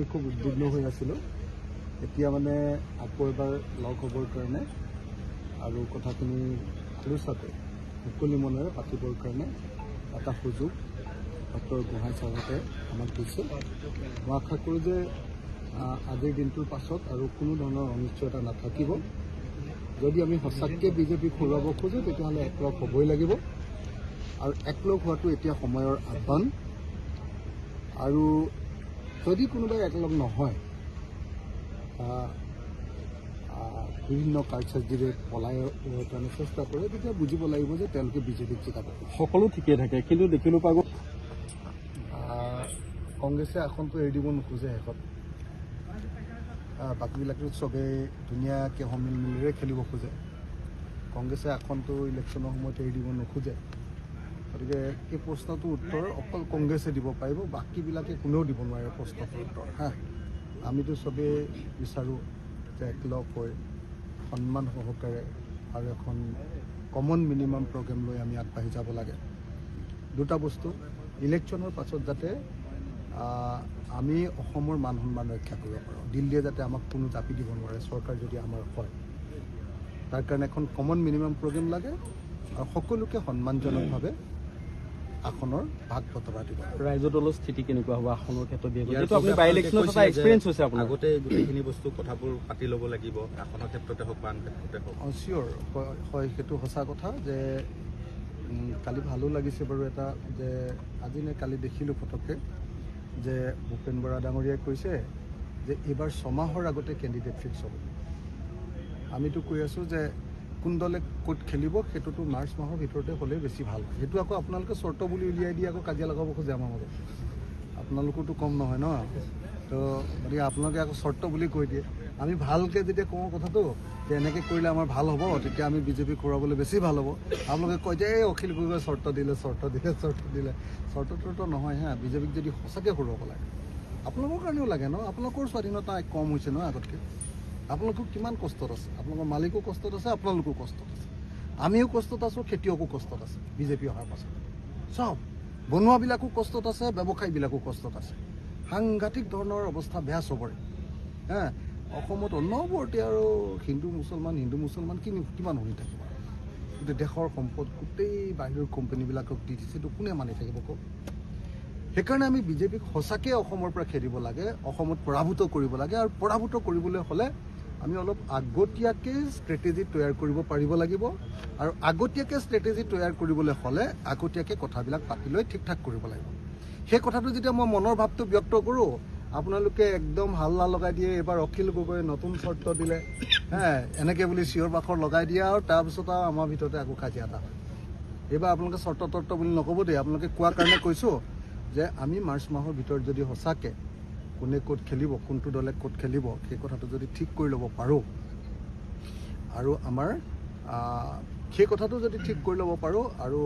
আমি খুব উদ্বিগ্ন হৈ আছিলোঁ। এতিয়া মানে আকৌ এবাৰ লগ হ'বৰ কাৰণে আৰু কথাখিনি আলোচনাতে মুকলি মনেৰে পাতিবৰ কাৰণে এটা সুযোগ ডক্টৰ গোহাঁই ছাৰহঁতে আমাক দিছে। মই আশা কৰোঁ যে আজিৰ দিনটোৰ পাছত আৰু কোনো ধৰণৰ অনিশ্চয়তা নাথাকিব। যদি আমি সঁচাকৈ বিজেপিক হৰুৱাব খোজোঁ তেতিয়াহ'লে একলগ হ'বই লাগিব আৰু একলগ হোৱাটো এতিয়া সময়ৰ আহ্বান। আৰু যদি কোনোবাই একলগ নহয়, বিভিন্ন কাৰ্যসূচীৰে পলাই কাৰণে চেষ্টা কৰে, তেতিয়া বুজিব লাগিব যে তেওঁলোকে বিজেপিক জিকাব। সকলো ঠিকে থাকে, কিন্তু দেখিলোঁ পাব কংগ্ৰেছে আসনটো এৰি দিব নোখোজে শেষত। বাকীবিলাকেও চবেই ধুনীয়াকৈ সমিল মিলেৰে খেলিব খোজে। কংগ্ৰেছে আসনটো ইলেকশ্যনৰ সময়ত এৰি দিব নোখোজে। গতিকে এই প্ৰশ্নটোৰ উত্তৰ অকল কংগ্ৰেছে দিব পাৰিব, বাকীবিলাকে কোনেও দিব নোৱাৰে প্ৰশ্নটোৰ উত্তৰ। আমিতো চবেই বিচাৰোঁ যে একলগ হৈ সন্মান সহকাৰে আৰু এখন কমন মিনিমাম প্ৰগ্ৰেম লৈ আমি আগবাঢ়ি যাব লাগে। দুটা বস্তু, ইলেকশ্যনৰ পাছত যাতে আমি অসমৰ মান সন্মান ৰক্ষা কৰিব পাৰোঁ, দিল্লীয়ে যাতে আমাক কোনো জাপি দিব নোৱাৰে চৰকাৰ যদি আমাৰ হয়। তাৰ কাৰণে এখন কমন মিনিমাম প্ৰগ্ৰেম লাগে আৰু সকলোকে সন্মানজনকভাৱে আসনৰ ভাগ বতৰা দিব। ৰাইজৰ দলৰ স্থিতি কেনেকুৱা হ'ব আসনৰ ক্ষেত্ৰত? আপুনি বাই ইলেকশ্যনত এটা এক্সপিৰিয়েঞ্চ হৈছে আপোনাৰ, আগতে গোটেইখিনি বস্তু কথাবোৰ পাতি ল'ব লাগিব, আসনৰ ক্ষেত্ৰতে হওক বা আন ক্ষেত্ৰতে হওক। চিয়'ৰ হয়, সেইটো সঁচা কথা যে কালি ভালো লাগিছে বাৰু এটা যে আজি নে কালি দেখিলোঁ ফটককৈ যে ভূপেন বৰা ডাঙৰীয়াই কৈছে যে এইবাৰ 6 মাহৰ আগতে কেণ্ডিডেট ফিক্স হ'ব। আমিতো কৈ আছোঁ যে কোন দলে ক'ত খেলিব সেইটোতো মাৰ্চ মাহৰ ভিতৰতে হ'লে বেছি ভাল। সেইটো আকৌ আপোনালোকে চৰ্ত বুলি উলিয়াই দি আকৌ কাজিয়া লগাব খোজে আমাৰ মাজত। আপোনালোকোতো কম নহয় ন, তো গতিকে আপোনালোকে আকৌ চৰ্ত বুলি কৈ দিয়ে। আমি ভালকৈ যেতিয়া কওঁ কথাটো যে এনেকৈ কৰিলে আমাৰ ভাল হ'ব, তেতিয়া আমি বিজেপিক হৰুৱাবলৈ বেছি ভাল হ'ব। আপোনালোকে কয় যে এই অখিল গগৈয়ে চৰ্ত দিলে। চৰ্ত নহয় বিজেপিক যদি সঁচাকৈ হৰুৱাব লাগে, আপোনালোকৰ কাৰণেও লাগে ন। আপোনালোকৰ স্বাধীনতা কম হৈছে ন আগতকৈ। আপোনালোকৰ কিমান কষ্টত আছে, আপোনালোকৰ মালিকো কষ্টত আছে, আপোনালোকো কষ্টত আছে, আমিও কষ্টত আছোঁ, খেতিয়কো কষ্টত আছে। বিজেপি অহাৰ পাছত চব বনোৱাবিলাকো কষ্টত আছে, ব্যৱসায়ীবিলাকো কষ্টত আছে। সাংঘাতিক ধৰণৰ অৱস্থা বেয়া চবৰে। অসমত অনবৰতে আৰু হিন্দু মুছলমান কিমান শুনি থাকিব। গোটেই দেশৰ সম্পদ গোটেই বাহিৰৰ কোম্পানীবিলাকক দি দিছে, এইটো কোনে মানি থাকিব কওক। সেইকাৰণে আমি বিজেপিক সঁচাকৈ অসমৰ পৰা খেদিব লাগে, অসমত পৰাভূত কৰিব লাগে। আৰু পৰাভূত কৰিবলৈ হ'লে আমি অলপ আগতীয়াকৈ ষ্ট্ৰেটেজি তৈয়াৰ কৰিব পাৰিব লাগিব। আৰু আগতীয়াকৈ ষ্ট্ৰেটেজি তৈয়াৰ কৰিবলৈ হ'লে আগতীয়াকৈ কথাবিলাক পাতি লৈ ঠিক ঠাক কৰিব লাগিব। সেই কথাটো যেতিয়া মই মনৰ ভাৱটো ব্যক্ত কৰোঁ, আপোনালোকে একদম হাল্লা লগাই দিয়ে, এইবাৰ অখিল গগৈয়ে নতুন চৰ্ত দিলে, এনেকৈ বুলি চিঞৰ বাখৰ লগাই দিয়ে আৰু তাৰপিছত আৰু আমাৰ ভিতৰতে আকৌ কাজিয়া এটা হয়। এইবাৰ আপোনালোকে চৰ্ত বুলি নক'ব দেই। আপোনালোকে কোৱাৰ কাৰণে কৈছোঁ যে আমি মাৰ্চ মাহৰ ভিতৰত যদি সঁচাকৈ কোনে ক'ত খেলিব, কোনটো দলে ক'ত খেলিব, সেই কথাটো যদি ঠিক কৰি ল'ব পাৰোঁ আৰু আমাৰ সেই কথাটো যদি ঠিক কৰি ল'ব পাৰোঁ আৰু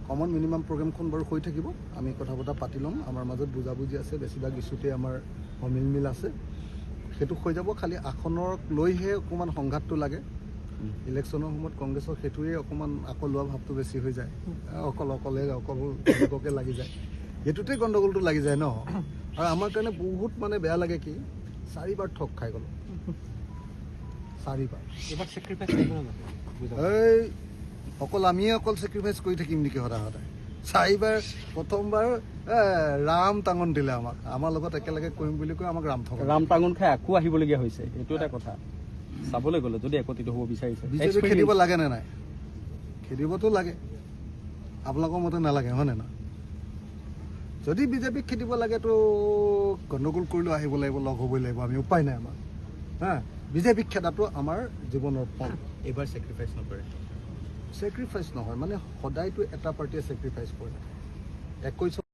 কমন মিনিমাম প্ৰগ্ৰেমখন বাৰু হৈ থাকিব, আমি কথা বতৰা পাতি ল'ম। আমাৰ মাজত বুজাবুজি আছে, বেছিভাগ ইছ্যুতে আমাৰ অমিল আছে, সেইটো হৈ যাব। খালি আসনক লৈহে অকণমান সংঘাতটো লাগে। ইলেকশ্যনৰ সময়ত কংগ্ৰেছৰ সেইটোৱে অকণমান আকৌ লোৱা ভাৱটো বেছি হৈ যায়, অকলকে লাগি যায়। সেইটোতে গণ্ডগোলটো লাগি যায় ন। আৰু আমাৰ কাৰণে বহুত মানে বেয়া লাগে কি 4বাৰ ঠগ খাই গ'লোঁ। 4বাৰ এই অকল আমিয়ে চেক্ৰিফাইচ কৰি থাকিম নেকি সদায়? 4বাৰ প্ৰথমবাৰ ৰাম টাঙন দিলে আমাক, আমাৰ লগত একেলগে কৰিম বুলি কৈ আমাক ৰাম টাঙন খাই আকৌ আহিবলগীয়া হৈছে। এইটো এটা কথা চাবলৈ গ'লে যদি একত্ৰিত হ'ব বিচাৰিছে। বিজেপি খেদিব লাগে নে নাই? খেদিবতো লাগে, আপোনালোকৰ মতে নালাগে হয়নে নহয়? যদি বিজেপিক খেদিব লাগেতো গণ্ডগোল কৰিলেও আহিব লাগিব, লগ হ'বই লাগিব। আমি উপায় নাই আমাৰ। বিজেপিক খেদাটো আমাৰ জীৱনৰ পথ। এইবাৰ ছেক্ৰিফাইচ নকৰে? ছেক্ৰিফাইচ নহয় মানে সদায়তো এটা পাৰ্টিয়ে ছেক্ৰিফাইচ কৰে। 21